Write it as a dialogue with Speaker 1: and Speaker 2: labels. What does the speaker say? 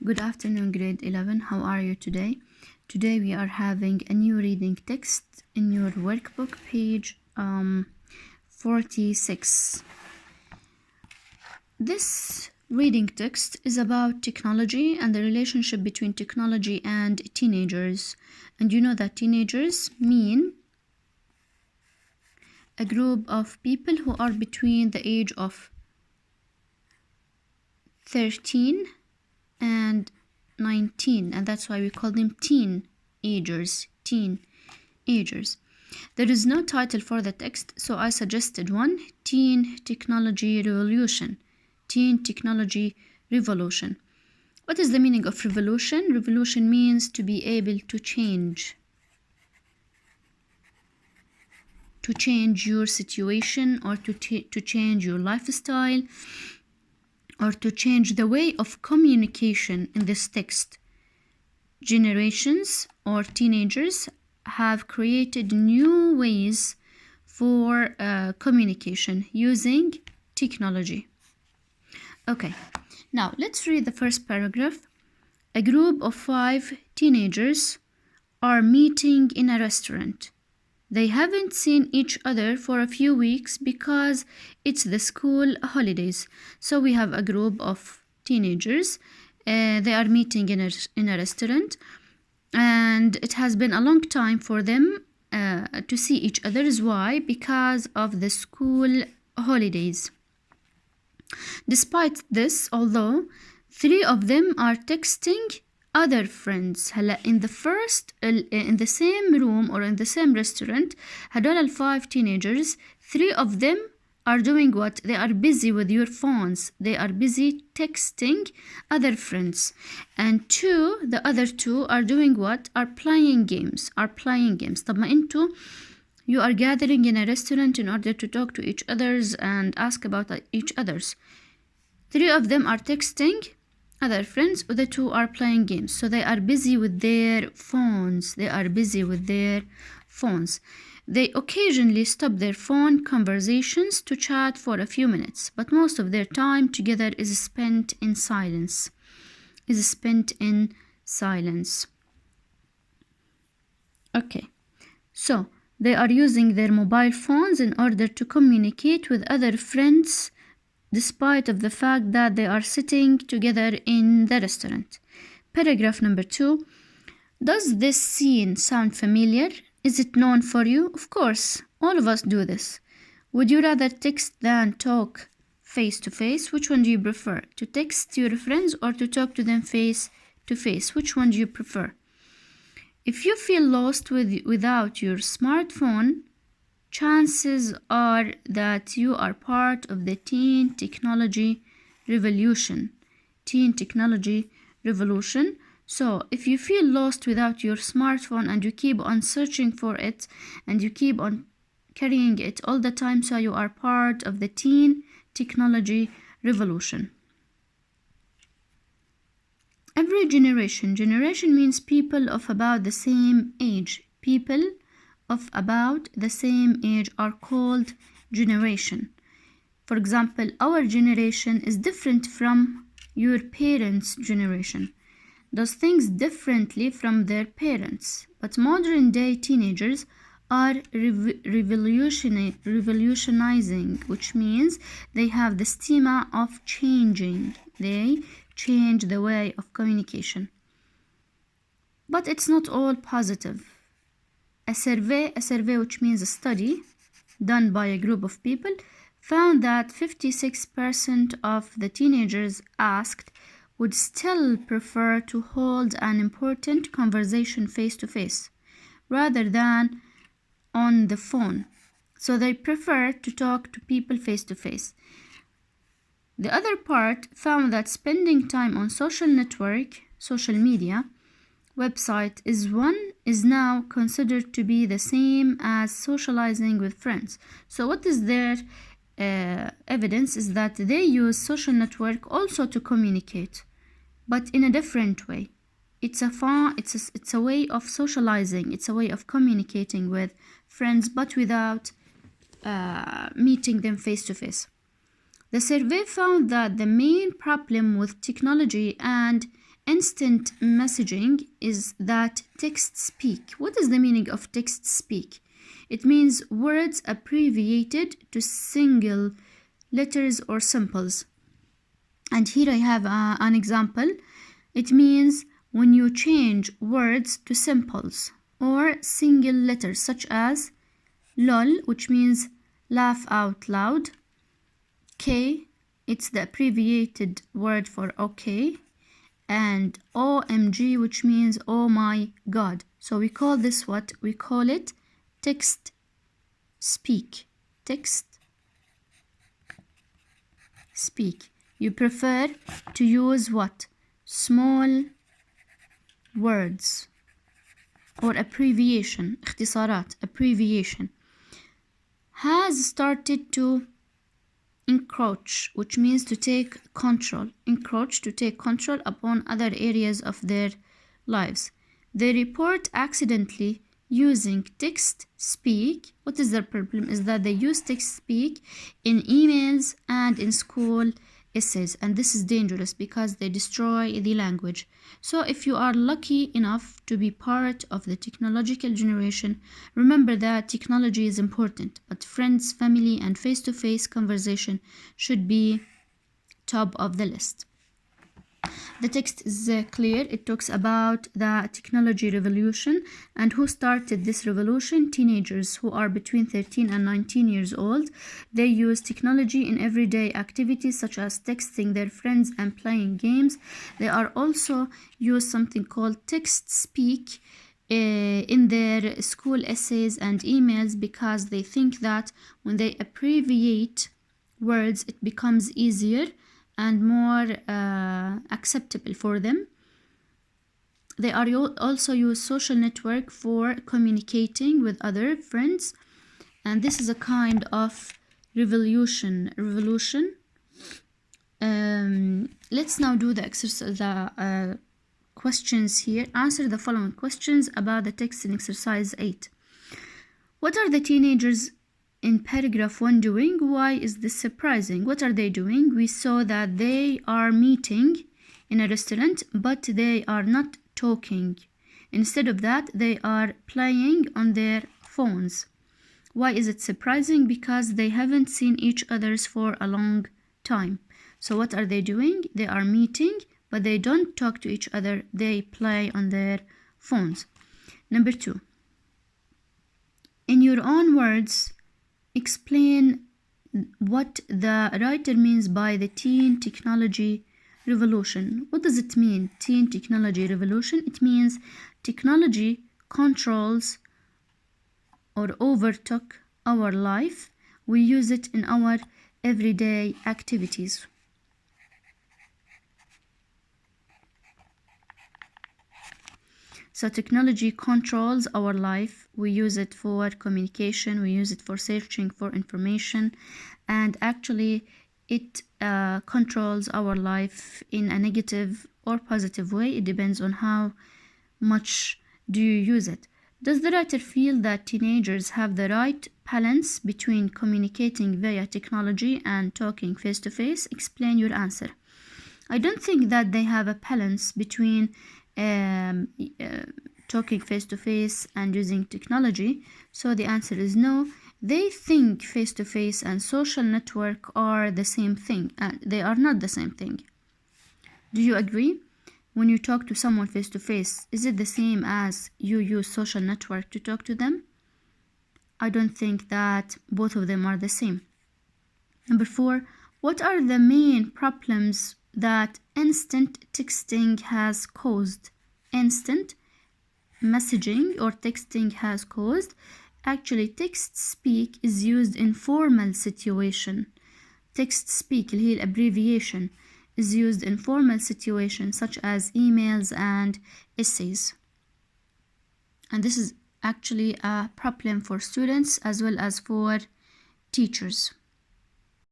Speaker 1: Good afternoon, grade 11. How are you today? Today we are having a new reading text in your workbook, page 46. This reading text is about technology and the relationship between technology and teenagers. And you know that teenagers mean a group of people who are between the age of 13 and 19, and that's why we call them teenagers. There is no title for the text, so I suggested one: Teen Technology Revolution. Teen Technology Revolution. What is the meaning of revolution? Revolution means to be able to change your situation, or to change your lifestyle, or to change the way of communication. In this text, generations or teenagers have created new ways for communication using technology. Okay, now let's read the first paragraph. A group of 5 teenagers are meeting in a restaurant. They haven't seen each other for a few weeks because it's the school holidays. So we have a group of teenagers. They are meeting in a restaurant, and it has been a long time for them to see each other. Why? Because of the school holidays. Despite this, although 3 of them are texting other friends. هلا in the same room or in the same restaurant, هدول ال5 teenagers, 3 of them are doing what? They are busy with your phones. They are busy texting other friends. And the other 2 are doing what? Are playing games. طب ما انتو, you are gathering in a restaurant in order to talk to each others and ask about each others. 3 of them are texting other friends, the 2 are playing games. So they are busy with their phones. They occasionally stop their phone conversations to chat for a few minutes, but most of their time together is spent in silence. Okay, so they are using their mobile phones in order to communicate with other friends, despite of the fact that they are sitting together in the restaurant. Paragraph number 2. Does this scene sound familiar? Is it known for you? Of course, all of us do this. Would you rather text than talk face to face? Which one do you prefer? To text your friends or to talk to them face to face? Which one do you prefer? If you feel lost without your smartphone, chances are that you are part of the teen technology revolution. So if you feel lost without your smartphone and you keep on searching for it and you keep on carrying it all the time, so you are part of the teen technology revolution. Every generation means people of about the same age. People of about the same age are called generation. For example, our generation is different from your parents' generation, does things differently from their parents. But modern day teenagers are revolutionizing, which means they have the stigma of changing. They change the way of communication. But it's not all positive. A survey which means a study done by a group of people, found that 56% of the teenagers asked would still prefer to hold an important conversation face to face rather than on the phone. So they prefer to talk to people face to face. The other part found that spending time on social media website is now considered to be the same as socializing with friends. So what is their evidence is that they use social network also to communicate, but in a different way. It's a way of socializing. It's a way of communicating with friends, but without meeting them face to face. The survey found that the main problem with technology and instant messaging is that text speak. What is the meaning of text speak? It means words abbreviated to single letters or symbols. And here I have an example. It means when you change words to symbols or single letters, such as LOL, which means laugh out loud. K, it's the abbreviated word for okay. And OMG, which means oh my god. So we call this what? We call it text speak. Text speak. You prefer to use what? Small words or abbreviation. اختصارات, abbreviation. Has started to encroach, which means to take control. Encroach, to take control upon other areas of their lives. They report accidentally using text speak. What is their problem? Is that they use text speak in emails and in school essays, and this is dangerous because they destroy the language. So if you are lucky enough to be part of the technological generation, remember that technology is important, but friends, family, and face-to-face conversation should be top of the list. The text is clear. It talks about the technology revolution and who started this revolution. Teenagers who are between 13 and 19 years old. They use technology in everyday activities such as texting their friends and playing games. They are also use something called text speak in their school essays and emails because they think that when they abbreviate words, it becomes easier and more acceptable for them. They are also use social network for communicating with other friends, and this is a kind of revolution. Let's now do the exercise, the questions here. Answer the following questions about the text in exercise 8. What are the teenagers in paragraph 1 doing? Why is this surprising? What are they doing? We saw that they are meeting in a restaurant, but they are not talking. Instead of that, they are playing on their phones. Why is it surprising? Because they haven't seen each other for a long time. So what are they doing? They are meeting, but they don't talk to each other. They play on their phones. Number 2. In your own words, explain what the writer means by the teen technology revolution. What does it mean, teen technology revolution? It means technology controls or overtook our life. We use it in our everyday activities. So technology controls our life. We use it for communication, we use it for searching for information, and actually it controls our life in a negative or positive way. It depends on how much do you use it. Does the writer feel that teenagers have the right balance between communicating via technology and talking face-to-face? Explain your answer. I don't think that they have a balance between talking face-to-face and using technology. So the answer is no. They think face-to-face and social network are the same thing, and they are not the same thing. Do you agree? When you talk to someone face-to-face, is it the same as you use social network to talk to them? I don't think that both of them are the same. Number 4, what are the main problems that instant texting has caused? Instant messaging or texting has caused. Actually, text speak is used in formal situation. Text speak, اللي هي abbreviation, is used in formal situations such as emails and essays. And this is actually a problem for students as well as for teachers.